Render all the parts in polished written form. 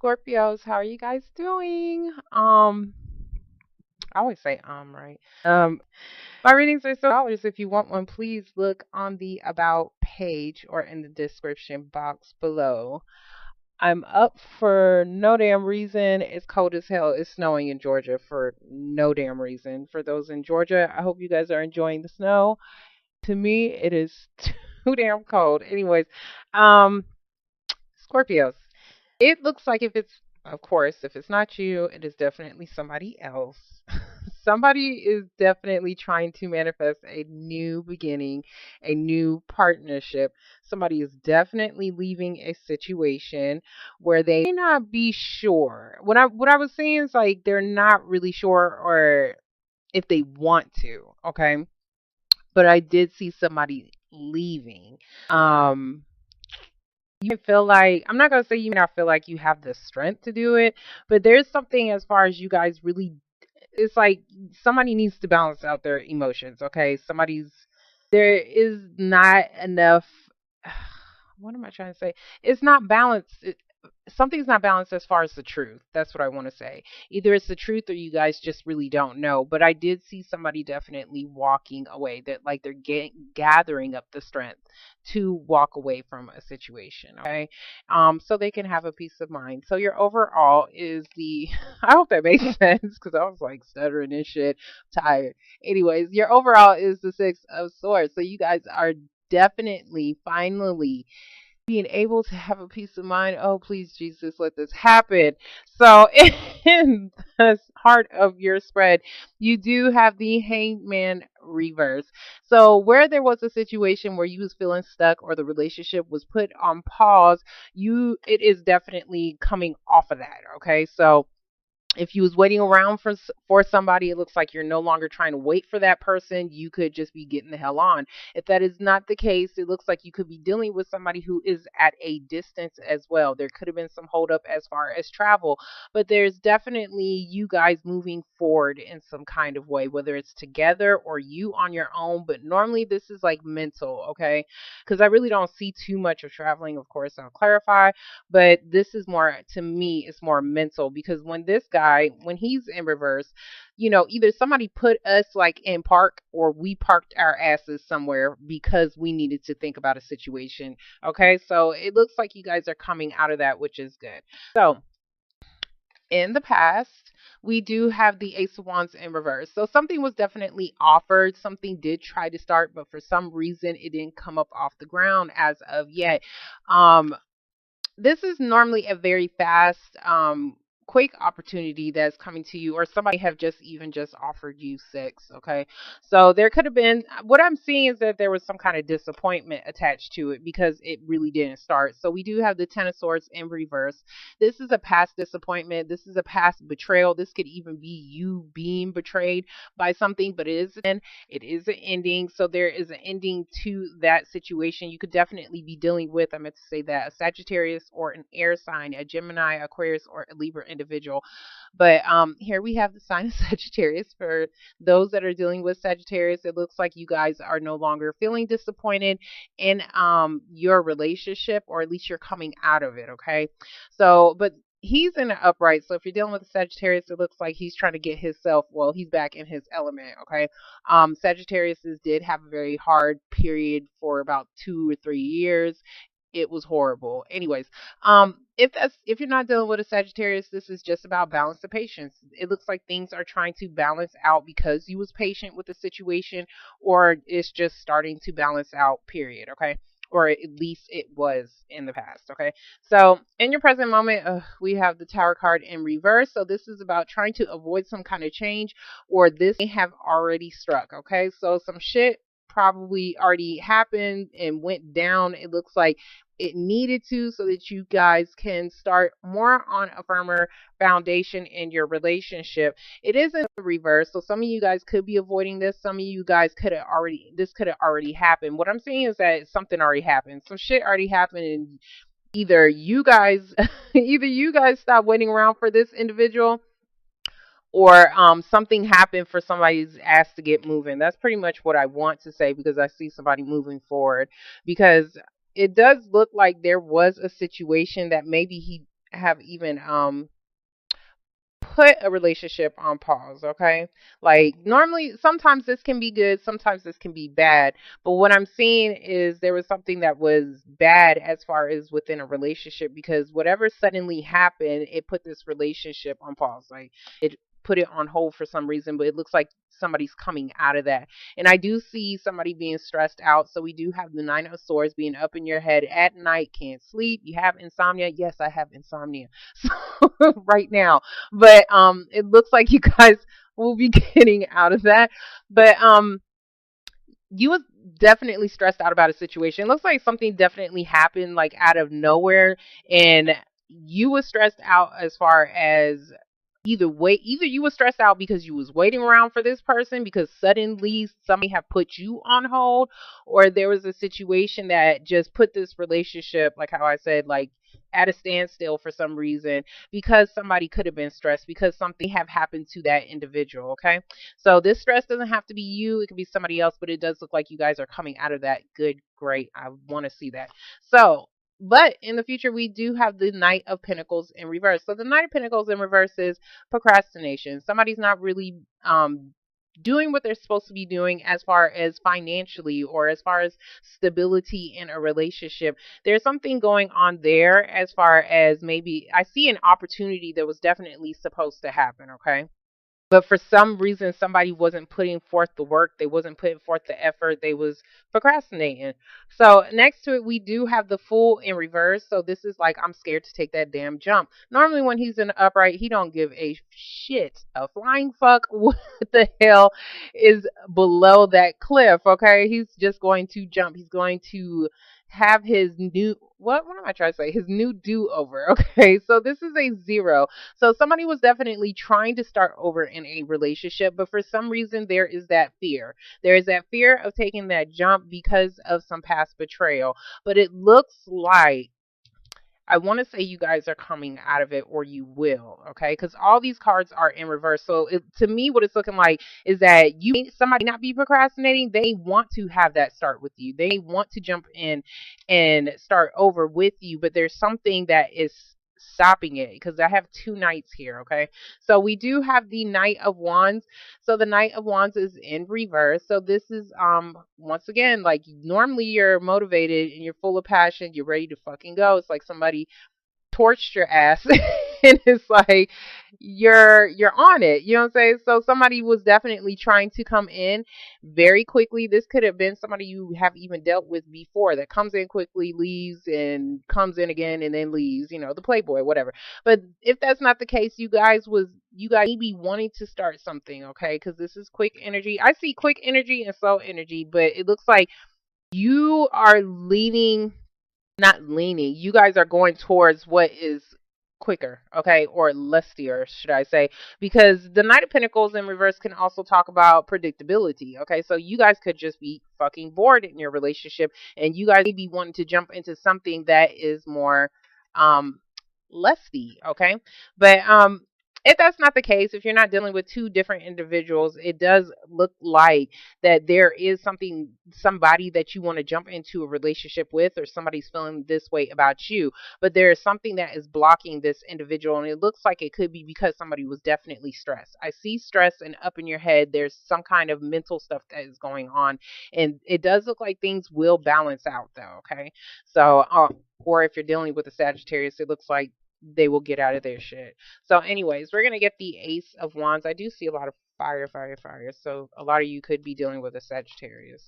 Scorpios, how are you guys doing? I always say right. My readings are $dollars. If you want one, please look on the about page or in the description box below. I'm up for no damn reason. It's cold as hell. It's snowing in Georgia for no damn reason. For those in Georgia, I hope you guys are enjoying the snow. To me, it is too damn cold. Anyways, um, Scorpios. It looks like if it's, of course, if it's not you, it is definitely somebody else. Somebody is definitely trying to manifest a new beginning, a new partnership. Somebody is definitely leaving a situation where they may not be sure. What I was saying is like they're not really sure or if they want to, okay? But I did see somebody leaving. Um you feel like I'm not gonna say you may not feel like you have the strength to do it, but there's something as far as you guys really it's like somebody needs to balance out their emotions, okay? There is not enough what am I trying to say? It's not balanced. Something's not balanced as far as the truth. That's what I want to say. Either it's the truth or you guys just really don't know. But I did see somebody definitely walking away that like they're gathering up the strength to walk away from a situation, okay? So they can have a peace of mind. So your overall is the I hope that makes sense because I was like stuttering and shit, tired. Anyways, your overall is the 6 of Swords. So you guys are definitely finally being able to have a peace of mind. Oh, please, Jesus, let this happen. So, in the heart of your spread, you do have the Hangman reverse. So, where there was a situation where you was feeling stuck or the relationship was put on pause, it is definitely coming off of that. Okay, so if you was waiting around for somebody, it looks like you're no longer trying to wait for that person. You could just be getting the hell on. If that is not the case, it looks like you could be dealing with somebody who is at a distance as well. There could have been some holdup as far as travel, but there's definitely you guys moving forward in some kind of way, whether it's together or you on your own. But normally this is like mental, okay? Because I really don't see too much of traveling. Of course, I'll clarify, but this is more to me it's more mental because when this guy when he's in reverse, either somebody put us like in park or we parked our asses somewhere because we needed to think about a situation. Okay, so it looks like you guys are coming out of that, which is good. So in the past, we do have the Ace of Wands in reverse. So something was definitely offered. Something did try to start, but for some reason it didn't come up off the ground as of yet. Um, this is normally a very fast, quick opportunity that's coming to you, or somebody have just offered you sex. Okay, so there could have been. What I'm seeing is that there was some kind of disappointment attached to it because it really didn't start. So we do have the Ten of Swords in reverse. This is a past disappointment. This is a past betrayal. This could even be you being betrayed by something, but it is an ending. So there is an ending to that situation. You could definitely be dealing with, I meant to say that, a Sagittarius or an air sign, a Gemini, Aquarius, or a Libra individual. But here we have the sign of Sagittarius. For those that are dealing with Sagittarius, it looks like you guys are no longer feeling disappointed in your relationship, or at least you're coming out of it. Okay. So, but he's in an upright. So if you're dealing with a Sagittarius, it looks like he's trying to get himself, well, he's back in his element. Okay. Sagittariuses did have a very hard period for about 2 or 3 years. It was horrible. Anyways, if you're not dealing with a Sagittarius, this is just about balance and patience. It looks like things are trying to balance out because you was patient with the situation, or it's just starting to balance out, period. Okay, or at least it was in the past. Okay, so in your present moment, we have the Tower card in reverse. So this is about trying to avoid some kind of change, or this may have already struck. Okay, so some shit probably already happened and went down. It looks like it needed to, so that you guys can start more on a firmer foundation in your relationship. It is in reverse, so some of you guys could be avoiding this. Some of you guys this could have already happened. What I'm saying is that something already happened. Some shit already happened, and either you guys either you guys stop waiting around for this individual, or something happened for somebody's ass to get moving. That's pretty much what I want to say, because I see somebody moving forward. Because it does look like there was a situation that maybe have even put a relationship on pause, okay? Like normally sometimes this can be good, sometimes this can be bad, but what I'm seeing is there was something that was bad as far as within a relationship because whatever suddenly happened, it put this relationship on pause. Like it put it on hold for some reason, but it looks like somebody's coming out of that. And I do see somebody being stressed out. So we do have the 9 of Swords being up in your head at night, can't sleep. You have insomnia. Yes, I have insomnia. So right now, but it looks like you guys will be getting out of that. But you was definitely stressed out about a situation. It looks like something definitely happened like out of nowhere, and you was stressed out as far as either you were stressed out because you was waiting around for this person because suddenly somebody have put you on hold, or there was a situation that just put this relationship, like how I said, like at a standstill for some reason because somebody could have been stressed because something have happened to that individual. Okay, so this stress doesn't have to be you, it could be somebody else, but it does look like you guys are coming out of that. Good, great, I want to see that. So but in the future, we do have the Knight of Pentacles in reverse. So the Knight of Pentacles in reverse is procrastination. Somebody's not really doing what they're supposed to be doing as far as financially or as far as stability in a relationship. There's something going on there as far as maybe I see an opportunity that was definitely supposed to happen, okay? But for some reason somebody wasn't putting forth the work, they wasn't putting forth the effort, they was procrastinating. So next to it we do have the Fool in reverse. So this is like I'm scared to take that damn jump. Normally when he's in the upright he don't give a shit, a flying fuck what the hell is below that cliff. Okay, he's just going to jump, he's going to have his new what am I trying to say, his new do over. Okay, so this is a 0. So somebody was definitely trying to start over in a relationship, but for some reason there is that fear. There is that fear of taking that jump because of some past betrayal. But it looks like I want to say you guys are coming out of it or you will, okay? Because all these cards are in reverse. So to me, what it's looking like is that somebody not be procrastinating. They want to have that start with you. They want to jump in and start over with you, but there's something that is stopping it because I have 2 knights here, okay? So we do have the Knight of Wands. So the Knight of Wands is in reverse. So this is once again like normally you're motivated and you're full of passion, you're ready to fucking go. It's like somebody torched your ass and it's like you're on it, you know what I'm saying? So somebody was definitely trying to come in very quickly. This could have been somebody you have even dealt with before that comes in quickly, leaves, and comes in again and then leaves, you know, the playboy, whatever. But if that's not the case, you guys maybe wanting to start something, okay? Because this is quick energy. I see quick energy and slow energy, but it looks like you are leaning, not leaning. You guys are going towards what is quicker, okay, or lustier, should I say? Because the Knight of Pentacles in reverse can also talk about predictability, okay? So you guys could just be fucking bored in your relationship, and you guys may be wanting to jump into something that is more um lusty, okay? But if that's not the case, if you're not dealing with 2 different individuals, it does look like that there is somebody that you want to jump into a relationship with, or somebody's feeling this way about you, but there is something that is blocking this individual, and it looks like it could be because somebody was definitely stressed. I see stress and up in your head there's some kind of mental stuff that is going on, and it does look like things will balance out though, okay? So or if you're dealing with a Sagittarius, it looks like they will get out of their shit. So, anyways, we're gonna get the Ace of Wands. I do see a lot of fire, fire, fire. So, a lot of you could be dealing with a Sagittarius.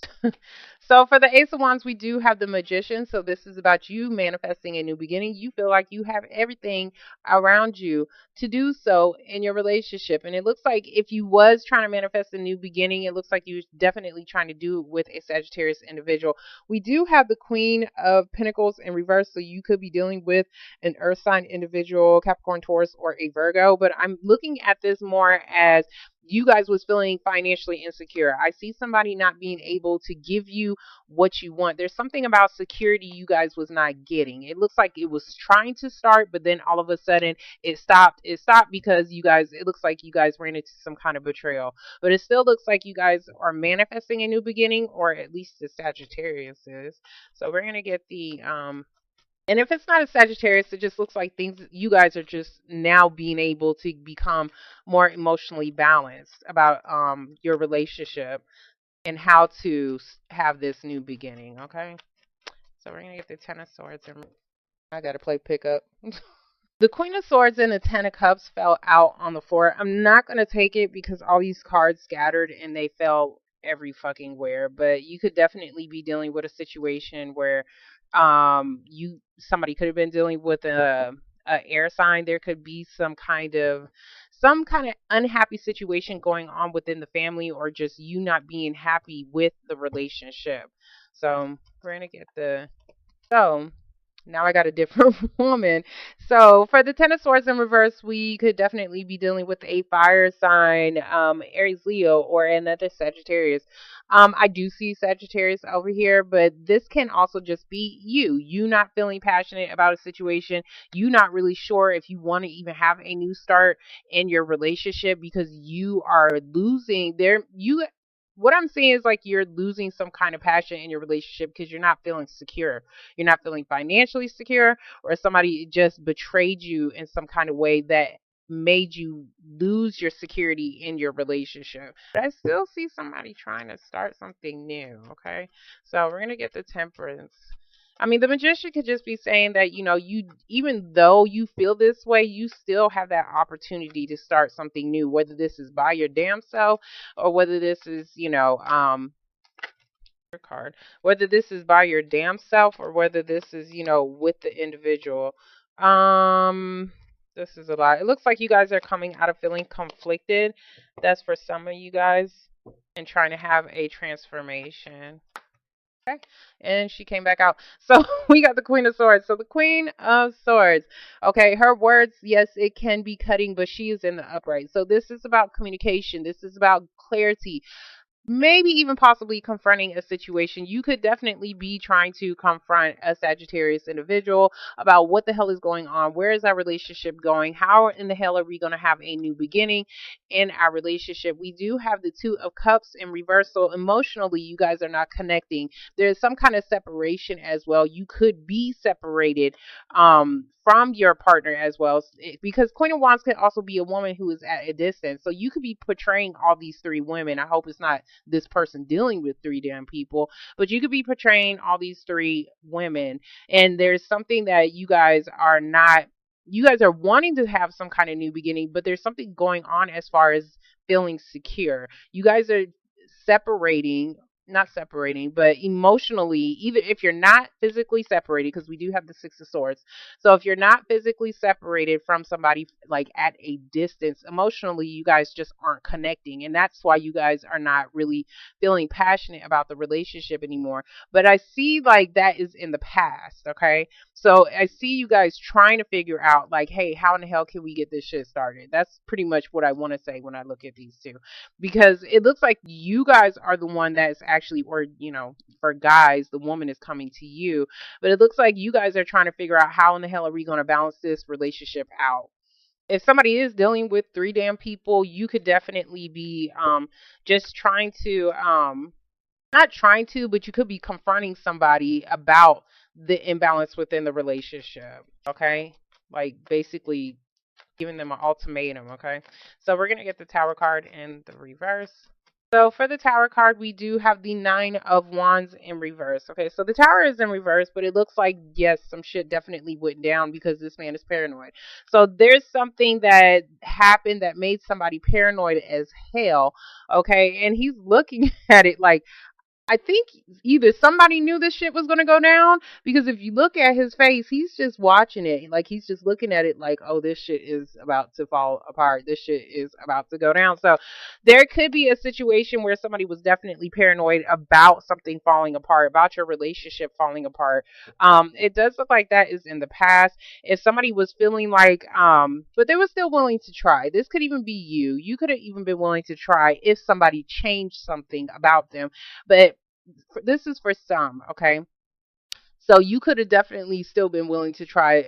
So, for the Ace of Wands, we do have the Magician. So, this is about you manifesting a new beginning. You feel like you have everything around you to do so in your relationship. And it looks like if you was trying to manifest a new beginning, it looks like you was definitely trying to do it with a Sagittarius individual. We do have the Queen of Pentacles in reverse. So, you could be dealing with an earth sign individual, Capricorn, Taurus, or a Virgo, but I'm looking at this more as you guys was feeling financially insecure. I see somebody not being able to give you what you want. There's something about security you guys was not getting. It looks like it was trying to start, but then all of a sudden it stopped. It stopped because it looks like you guys ran into some kind of betrayal. But it still looks like you guys are manifesting a new beginning, or at least the Sagittarius is. So we're going to get the And if it's not a Sagittarius, it just looks like things you guys are just now being able to become more emotionally balanced about your relationship and how to have this new beginning. Okay, so we're gonna get the Ten of Swords, and I gotta play pickup. The Queen of Swords and the Ten of Cups fell out on the floor. I'm not going to take it because all these cards scattered and they fell every fucking where. But you could definitely be dealing with a situation where you somebody could have been dealing with a air sign. There could be some kind of unhappy situation going on within the family, or just you not being happy with the relationship. So we're going to get the so now I got a different woman. So for the Ten of Swords in reverse, we could definitely be dealing with a fire sign, Aries, Leo, or another Sagittarius. I do see Sagittarius over here, but this can also just be you not feeling passionate about a situation, you not really sure if you want to even have a new start in your relationship because you are losing there. What I'm saying is like you're losing some kind of passion in your relationship because you're not feeling secure, you're not feeling financially secure, or somebody just betrayed you in some kind of way that made you lose your security in your relationship. But I still see somebody trying to start something new, okay? So we're going to get the Temperance. I mean, the Magician could just be saying that, you, even though you feel this way, you still have that opportunity to start something new, whether this is by your damn self or whether this is, card, whether this is by your damn self or whether this is, with the individual. Um, this is a lot. It looks like you guys are coming out of feeling conflicted. That's for some of you guys and trying to have a transformation. Okay. And she came back out. So we got the Queen of Swords. So the Queen of Swords. Okay, her words, yes, it can be cutting, but she is in the upright. So this is about communication. This is about clarity, maybe even possibly confronting a situation. You could definitely be trying to confront a Sagittarius individual about what the hell is going on. Where is our relationship going? How in the hell are we going to have a new beginning in our relationship? We do have the Two of Cups in reversal. Emotionally, you guys are not connecting. There's some kind of separation as well. You could be separated from your partner as well, because Queen of Wands can also be a woman who is at a distance. So you could be portraying all these three women. I hope it's not this person dealing with three damn people, but you could be portraying all these three women, and there's something that you guys are wanting to have some kind of new beginning, but there's something going on as far as feeling secure. You guys are separating, not separating, but emotionally, even if you're not physically separated, because we do have the Six of Swords. So if you're not physically separated from somebody like at a distance, emotionally, you guys just aren't connecting. And that's why you guys are not really feeling passionate about the relationship anymore. But I see like that is in the past, okay? So I see you guys trying to figure out like, hey, how in the hell can we get this shit started? That's pretty much what I want to say when I look at these two, because it looks like you guys are the one that is actually, or for guys, the woman is coming to you, but it looks like you guys are trying to figure out how in the hell are we going to balance this relationship out. If somebody is dealing with three damn people, you could definitely be just trying to not trying to, but you could be confronting somebody about the imbalance within the relationship, okay? Like basically giving them an ultimatum, okay? So we're going to get the Tower card in the reverse. So for the Tower card, we do have the Nine of Wands in reverse. Okay, so the Tower is in reverse, but it looks like, yes, some shit definitely went down because this man is paranoid. So there's something that happened that made somebody paranoid as hell, okay? And he's looking at it like, I think either somebody knew this shit was going to go down, because if you look at his face, he's just watching it. Like he's just looking at it like, oh, this shit is about to fall apart. This shit is about to go down. So there could be a situation where somebody was definitely paranoid about something falling apart, about your relationship falling apart. It does look like that is in the past. If somebody was feeling like, but they were still willing to try. This could even be you. You could have even been willing to try if somebody changed something about them. But this is for some, okay? So you could have definitely still been willing to try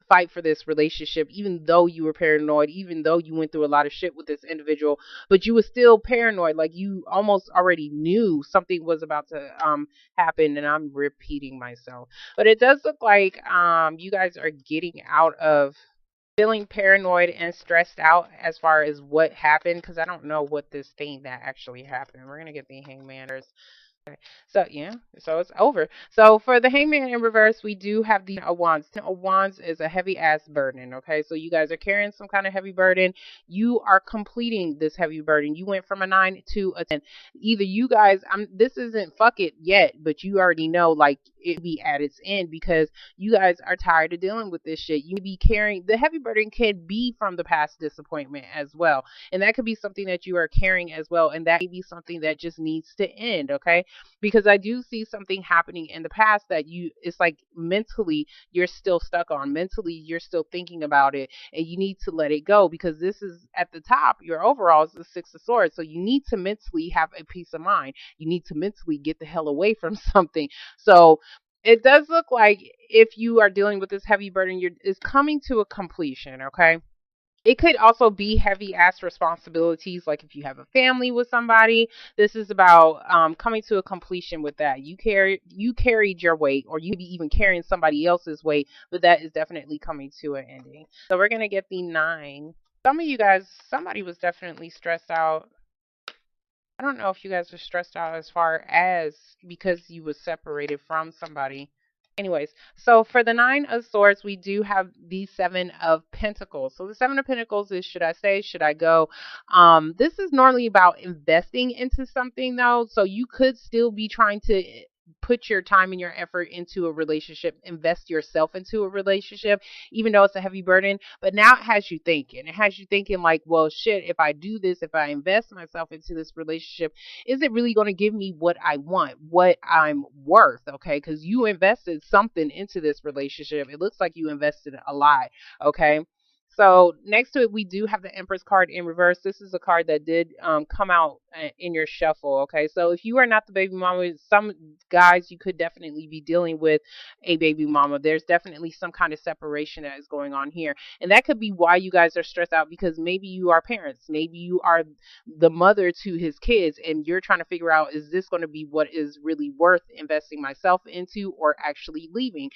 fight for this relationship, even though you were paranoid, even though you went through a lot of shit with this individual, but you were still paranoid. Like you almost already knew something was about to happen. And I'm repeating myself, but it does look like you guys are getting out of feeling paranoid and stressed out as far as what happened, because I don't know what this thing that actually happened. We're gonna get the hangman. So yeah, so it's over. So for the hangman in reverse, we do have the Ten of Wands. Ten of Wands is a heavy ass burden. Okay, so you guys are carrying some kind of heavy burden. You are completing this heavy burden. You went from a 9 to a 10. Either you guys, this isn't fuck it yet, but you already know like it be at its end because you guys are tired of dealing with this shit. You be carrying the heavy burden can be from the past disappointment as well, and that could be something that you are carrying as well, and that may be something that just needs to end. Okay, because I do see something happening in the past that it's like mentally you're still stuck on. Mentally, you're still thinking about it and you need to let it go because this is at the top. Your overall is the Six of Swords. So you need to mentally have a peace of mind. You need to mentally get the hell away from something. So it does look like if you are dealing with this heavy burden, it's coming to a completion, okay? It could also be heavy ass responsibilities, like if you have a family with somebody. This is about coming to a completion with that. You carried your weight, or you be even carrying somebody else's weight, but that is definitely coming to an ending. So we're gonna get the 9. Some of you guys, somebody was definitely stressed out. I don't know if you guys are stressed out as far as because you was separated from somebody. Anyways, so for the 9 of Swords, we do have the 7 of Pentacles. So the 7 of Pentacles is should I stay, should I go? This is normally about investing into something though. So you could still be trying to put your time and your effort into a relationship, invest yourself into a relationship, even though it's a heavy burden. But now it has you thinking. It has you thinking like, well, shit, if I do this, if I invest myself into this relationship, is it really going to give me what I want, what I'm worth? Okay. Because you invested something into this relationship. It looks like you invested a lot. Okay. So next to it, we do have the Empress card in reverse. This is a card that did come out in your shuffle. Okay, so if you are not the baby mama, some guys you could definitely be dealing with a baby mama. There's definitely some kind of separation that is going on here, and that could be why you guys are stressed out because maybe you are parents, maybe you are the mother to his kids, and you're trying to figure out is this going to be what is really worth investing myself into or actually leaving.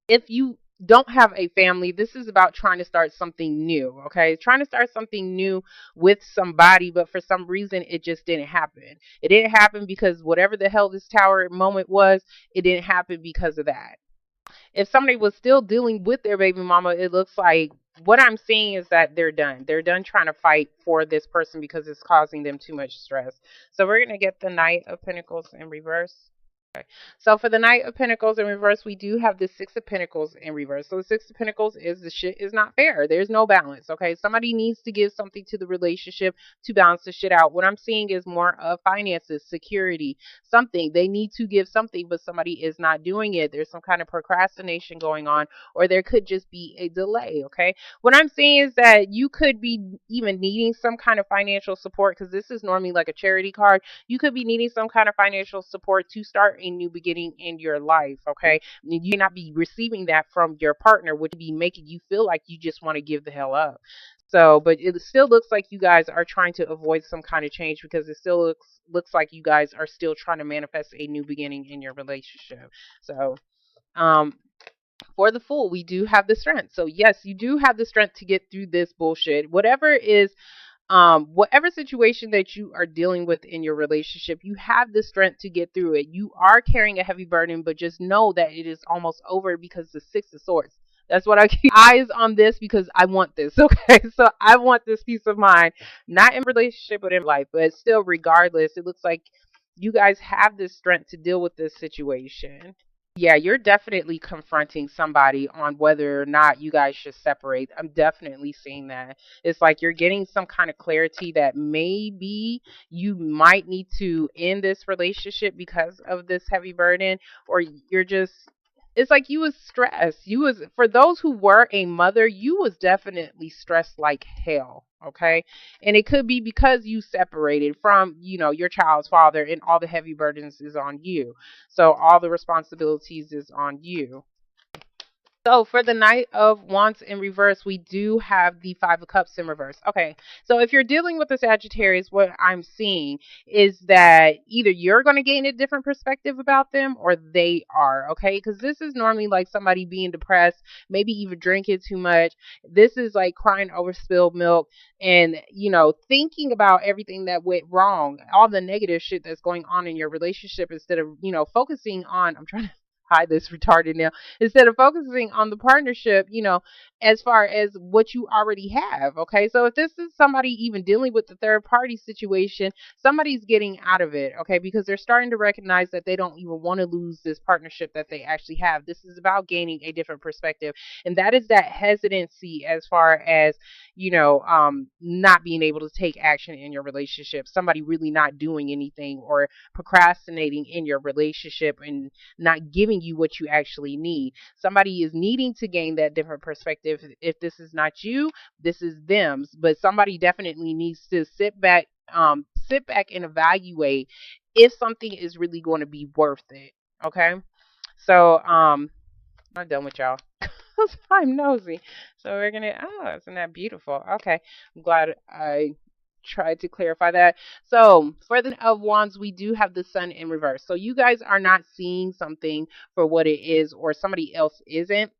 If you don't have a family, this is about trying to start something new, okay? Trying to start something new with somebody, but for some reason it just didn't happen. It didn't happen because whatever the hell this tower moment was, it didn't happen because of that. If somebody was still dealing with their baby mama, it looks like what I'm seeing is that they're done. They're done trying to fight for this person because it's causing them too much stress. So we're going to get the Knight of Pentacles in reverse. So for the Knight of Pentacles in reverse, we do have the Six of Pentacles in reverse. So the Six of Pentacles is the shit is not fair. There's no balance. Okay. Somebody needs to give something to the relationship to balance the shit out. What I'm seeing is more of finances, security, something. They need to give something, but somebody is not doing it. There's some kind of procrastination going on, or there could just be a delay. Okay. What I'm saying is that you could be even needing some kind of financial support because this is normally like a charity card. You could be needing some kind of financial support to start a new beginning in your life, okay? You may not be receiving that from your partner, which would be making you feel like you just want to give the hell up. So, but it still looks like you guys are trying to avoid some kind of change because it still looks like you guys are still trying to manifest a new beginning in your relationship. So, for the Fool, we do have the strength. So yes, you do have the strength to get through this bullshit. Whatever situation that you are dealing with in your relationship, you have the strength to get through it. You are carrying a heavy burden, but just know that it is almost over because the Six of Swords. That's what I keep eyes on this because I want this. Okay. So I want this peace of mind, not in relationship, but in life. But still, regardless, it looks like you guys have the strength to deal with this situation. Yeah, you're definitely confronting somebody on whether or not you guys should separate. I'm definitely seeing that. It's like you're getting some kind of clarity that maybe you might need to end this relationship because of this heavy burden, or you're just it's like you was stressed. You was for those who were a mother, you was definitely stressed like hell. Okay. And it could be because you separated from, your child's father and all the heavy burdens is on you. So all the responsibilities is on you. So for the Knight of Wands in reverse, we do have the Five of Cups in reverse. Okay. So if you're dealing with the Sagittarius, what I'm seeing is that either you're going to gain a different perspective about them or they are. Okay. Because this is normally like somebody being depressed, maybe even drinking too much. This is like crying over spilled milk and, thinking about everything that went wrong, all the negative shit that's going on in your relationship instead of, focusing on, I'm trying to hide this retarded now, instead of focusing on the partnership, as far as what you already have. Okay. So if this is somebody even dealing with the third party situation, somebody's getting out of it. Okay. Because they're starting to recognize that they don't even want to lose this partnership that they actually have. This is about gaining a different perspective. And that is that hesitancy as far as, not being able to take action in your relationship, somebody really not doing anything or procrastinating in your relationship and not giving you what you actually need. Somebody is needing to gain that different perspective. If this is not you, this is them. But somebody definitely needs to sit back and evaluate if something is really going to be worth it. Okay. So I'm done with y'all. I'm nosy. So we're gonna isn't that beautiful? Okay. I'm glad I tried to clarify that. So for the of wands, we do have the sun in reverse. So you guys are not seeing something for what it is, or somebody else isn't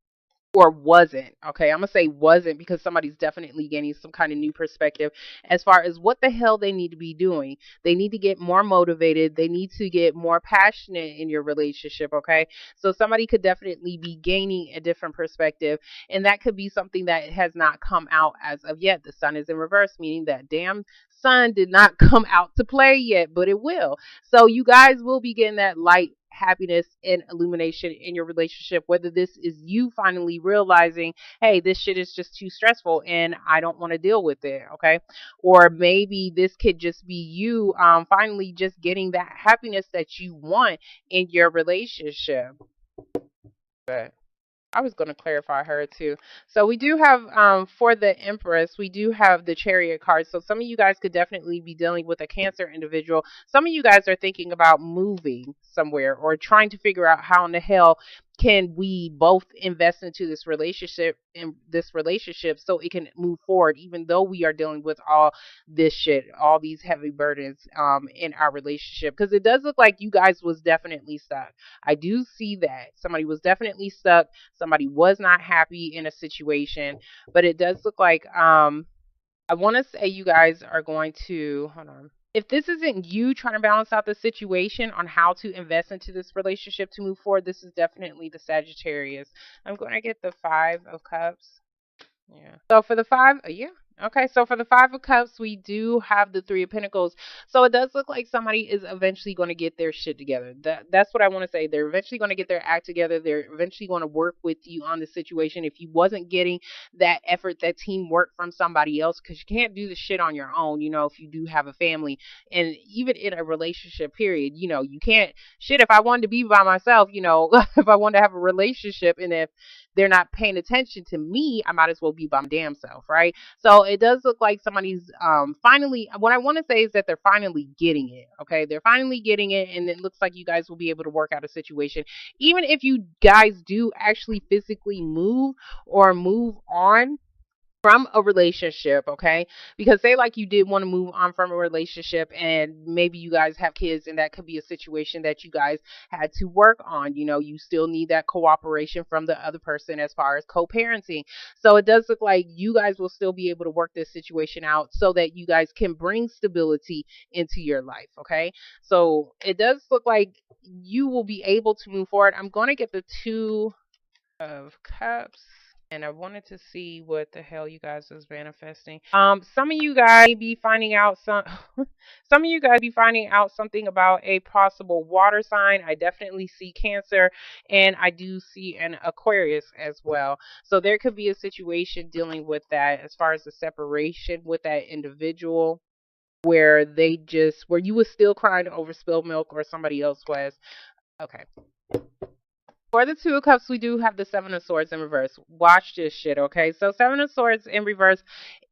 or wasn't. Okay, I'm gonna say wasn't because somebody's definitely gaining some kind of new perspective as far as what the hell they need to be doing. They need to get more motivated. They need to get more passionate in your relationship. Okay, so somebody could definitely be gaining a different perspective, and that could be something that has not come out as of yet. The sun is in reverse, meaning that damn sun did not come out to play yet, but it will. So you guys will be getting that light, happiness, and illumination in your relationship, whether this is you finally realizing, hey, this shit is just too stressful and I don't want to deal with it. Okay. Or maybe this could just be you finally just getting that happiness that you want in your relationship. But I was going to clarify her too. So we do have for the Empress, we do have the Chariot card. So some of you guys could definitely be dealing with a Cancer individual. Some of you guys are thinking about moving somewhere or trying to figure out how in the hell can we both invest into this relationship so it can move forward, even though we are dealing with all this shit, all these heavy burdens in our relationship. Because it does look like you guys was definitely stuck. I do see that somebody was definitely stuck. Somebody was not happy in a situation, but it does look like I want to say you guys are going to hold on. If this isn't you trying to balance out the situation on how to invest into this relationship to move forward, this is definitely the Sagittarius. I'm going to get the Five of Cups. Yeah. So for the five, yeah. Okay, so for the Five of Cups, we do have the Three of Pentacles. So it does look like somebody is eventually going to get their shit together. That's what I want to say. They're eventually going to get their act together. They're eventually going to work with you on the situation. If you wasn't getting that effort, that teamwork from somebody else, because you can't do the shit on your own, if you do have a family. And even in a relationship period, you can't, shit, if I wanted to be by myself, if I wanted to have a relationship and if they're not paying attention to me, I might as well be by my damn self, right? So it does look like somebody's finally, what I want to say is that they're finally getting it. Okay. They're finally getting it. And it looks like you guys will be able to work out a situation. Even if you guys do actually physically move or move on from a relationship, okay? Because say like you did want to move on from a relationship and maybe you guys have kids and that could be a situation that you guys had to work on. You still need that cooperation from the other person as far as co-parenting. So it does look like you guys will still be able to work this situation out so that you guys can bring stability into your life, okay? So it does look like you will be able to move forward. I'm going to get the Two of Cups. And I wanted to see what the hell you guys was manifesting. Some of you guys may be finding out some of you guys be finding out something about a possible water sign. I definitely see Cancer and I do see an Aquarius as well. So there could be a situation dealing with that as far as the separation with that individual where where you was still crying over spilled milk or somebody else was. Okay. For the Two of Cups, we do have the Seven of Swords in reverse. Watch this shit, okay? So Seven of Swords in reverse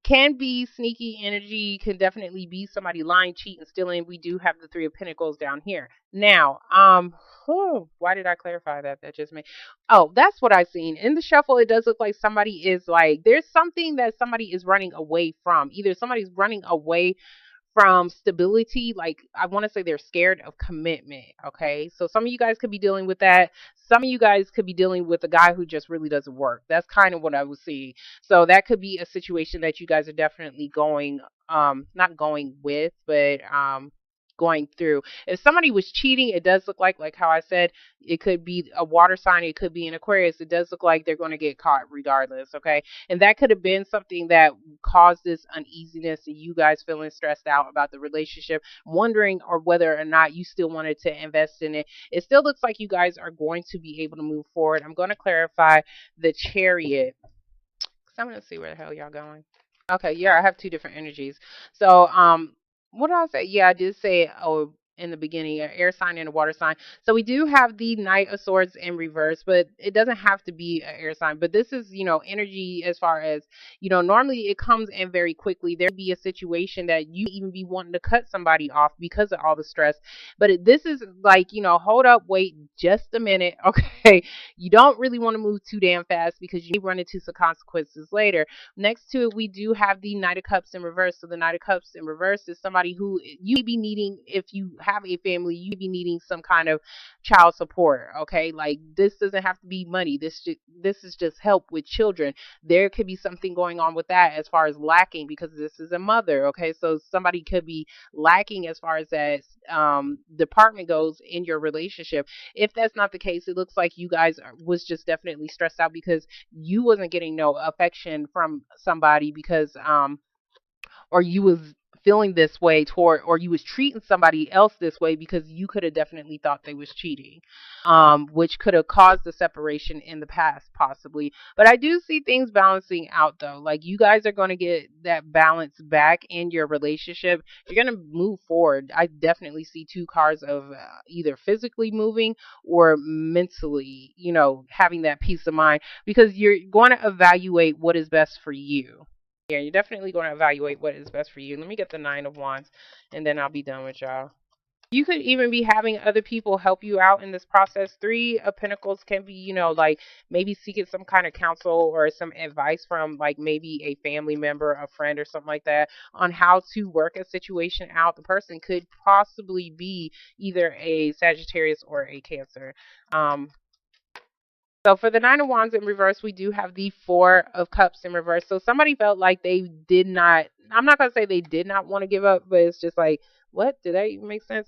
can be sneaky energy, can definitely be somebody lying, cheating, stealing. We do have the Three of Pentacles down here. Now, why did I clarify that? That just made, oh, that's what I seen. In the shuffle, it does look like somebody is like, there's something that somebody is running away from. Either somebody's running away from stability. Like, I want to say they're scared of commitment. Okay. So some of you guys could be dealing with that. Some of you guys could be dealing with a guy who just really doesn't work. That's kind of what I was seeing. So that could be a situation that you guys are definitely going, not going with, but, going through. If somebody was cheating, it does look like how I said, it could be a water sign, it could be an Aquarius. It does look like they're going to get caught regardless, okay? And that could have been something that caused this uneasiness and you guys feeling stressed out about the relationship, wondering or whether or not you still wanted to invest in it. It still looks like you guys are going to be able to move forward. I'm going to clarify the Chariot. I'm going to see where the hell y'all going. Okay, yeah, I have two different energies. So, what did I say? Yeah, I did say, oh, in the beginning, an air sign and a water sign. So we do have the Knight of Swords in reverse, but it doesn't have to be an air sign. But this is, energy as far as, normally it comes in very quickly. There be a situation that you even be wanting to cut somebody off because of all the stress. But this is like, hold up, wait just a minute. Okay. You don't really want to move too damn fast because you may run into some consequences later. Next to it, we do have the Knight of Cups in reverse. So the Knight of Cups in reverse is somebody who you may be needing, if you have a family, you may be needing some kind of child support. Okay, like this doesn't have to be money. This is just help with children. There could be something going on with that as far as lacking because this is a mother. Okay, so somebody could be lacking as far as that department goes in your relationship. If that's not the case, it looks like you guys was just definitely stressed out because you wasn't getting no affection from somebody because or you was feeling this way toward, or you was treating somebody else this way because you could have definitely thought they was cheating, which could have caused the separation in the past possibly. But I do see things balancing out though. Like you guys are going to get that balance back in your relationship. You're going to move forward. I definitely see two cards of either physically moving or mentally, having that peace of mind because you're going to evaluate what is best for you. Yeah, you're definitely going to evaluate what is best for you. Let me get the Nine of Wands, and then I'll be done with y'all. You could even be having other people help you out in this process. Three of Pentacles can be, like maybe seeking some kind of counsel or some advice from like maybe a family member, a friend, or something like that on how to work a situation out. The person could possibly be either a Sagittarius or a Cancer. So for the Nine of Wands in reverse, we do have the Four of Cups in reverse. So somebody felt like they did not, I'm not going to say they did not want to give up, but it's just like, what? Did that even make sense?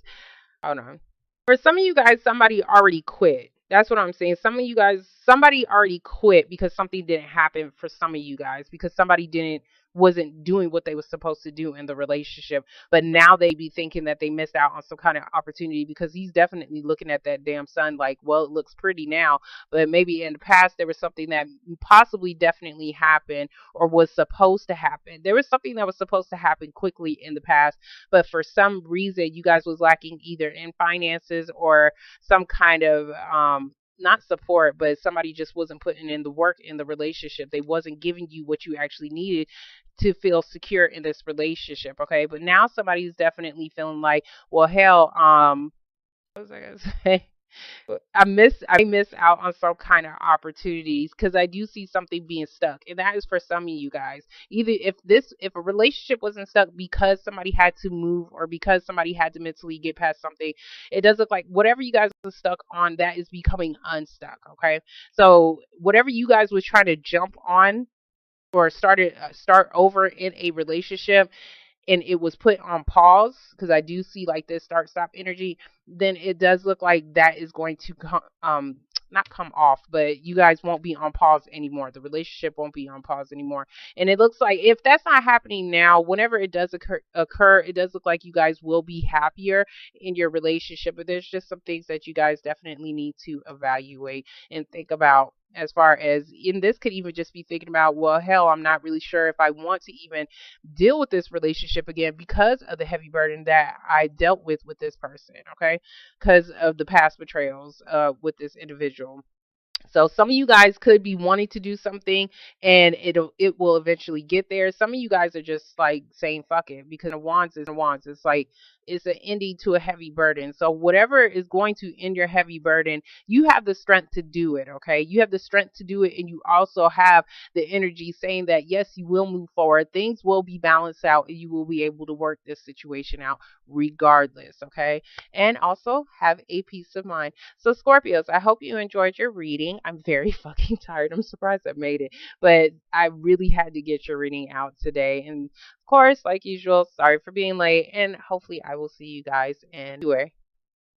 Hold on. For some of you guys, somebody already quit. That's what I'm saying. Some of you guys, somebody already quit because something didn't happen for some of you guys because somebody wasn't doing what they were supposed to do in the relationship. But now they be thinking that they missed out on some kind of opportunity because he's definitely looking at that damn sun like, well, it looks pretty now, but maybe in the past there was something that possibly definitely happened or was supposed to happen. There was something that was supposed to happen quickly in the past, but for some reason you guys was lacking either in finances or some kind of not support, but somebody just wasn't putting in the work in the relationship. They wasn't giving you what you actually needed to feel secure in this relationship. Okay, but now somebody's definitely feeling like, well, hell, what was I gonna say? I miss out on some kind of opportunities because I do see something being stuck, and that is for some of you guys. Either if a relationship wasn't stuck because somebody had to move or because somebody had to mentally get past something, it does look like whatever you guys are stuck on, that is becoming unstuck. Okay, so whatever you guys was trying to jump on or start over in a relationship and it was put on pause because I do see like this start stop energy, then it does look like that is going to not come off, but you guys won't be on pause anymore. The relationship won't be on pause anymore. And it looks like if that's not happening now, whenever it does occur, it does look like you guys will be happier in your relationship. But there's just some things that you guys definitely need to evaluate and think about as far as, in this could even just be thinking about, well, hell, I'm not really sure if I want to even deal with this relationship again because of the heavy burden that I dealt with this person, okay? Because of the past betrayals with this individual. So some of you guys could be wanting to do something and it will eventually get there. Some of you guys are just like saying fuck it because wands. It's like it's an ending to a heavy burden. So whatever is going to end your heavy burden, you have the strength to do it, okay? You have the strength to do it, and you also have the energy saying that yes, you will move forward. Things will be balanced out and you will be able to work this situation out regardless, okay? And also have a peace of mind. So, Scorpios, I hope you enjoyed your reading. I'm very fucking tired. I'm surprised I made it, but I really had to get your reading out today. And of course, like usual, sorry for being late, and hopefully, I will see you guys in February.